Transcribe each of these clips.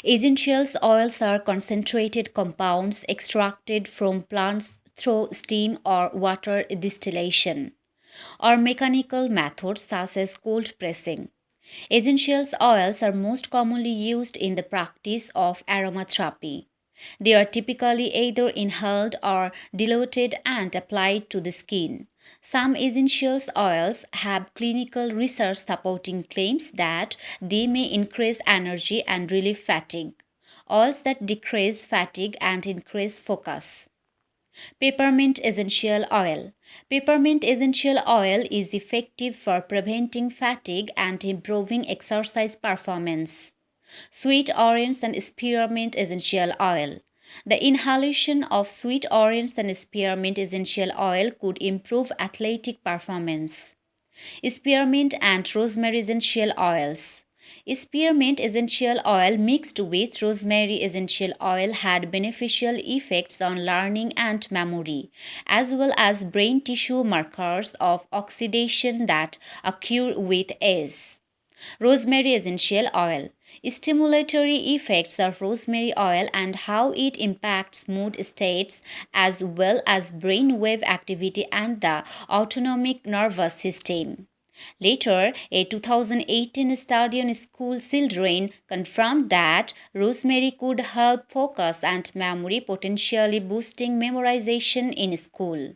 Essential oils are concentrated compounds extracted from plants through steam or water distillation, or mechanical methods such as cold pressing. Essential oils are most commonly used in the practice of aromatherapy. They are typically either inhaled or diluted and applied to the skin. Some essential oils have clinical research supporting claims that they may increase energy and relieve fatigue. Oils that decrease fatigue and increase focus. Peppermint essential oil. Peppermint essential oil is effective for preventing fatigue and improving exercise performance. Sweet orange and spearmint essential oil. The inhalation of sweet orange and spearmint essential oil could improve athletic performance. Spearmint and rosemary essential oils. Spearmint essential oil mixed with rosemary essential oil had beneficial effects on learning and memory, as well as brain tissue markers of oxidation that occur with age. Rosemary essential oil. Stimulatory effects of rosemary oil and how it impacts mood states as well as brain wave activity and the autonomic nervous system. Later, a 2018 study on school children confirmed that rosemary could help focus and memory, potentially boosting memorization in school.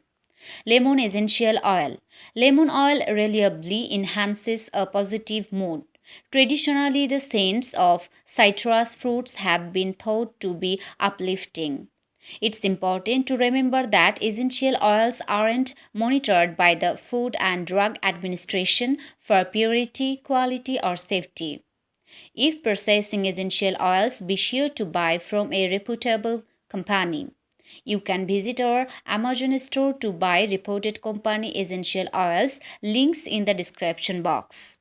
Lemon essential oil. Lemon oil reliably enhances a positive mood. Traditionally, the scents of citrus fruits have been thought to be uplifting. It's important to remember that essential oils aren't monitored by the Food and Drug Administration for purity, quality, or safety. If purchasing essential oils, be sure to buy from a reputable company. You can visit our Amazon store to buy reported company essential oils, links in the description box.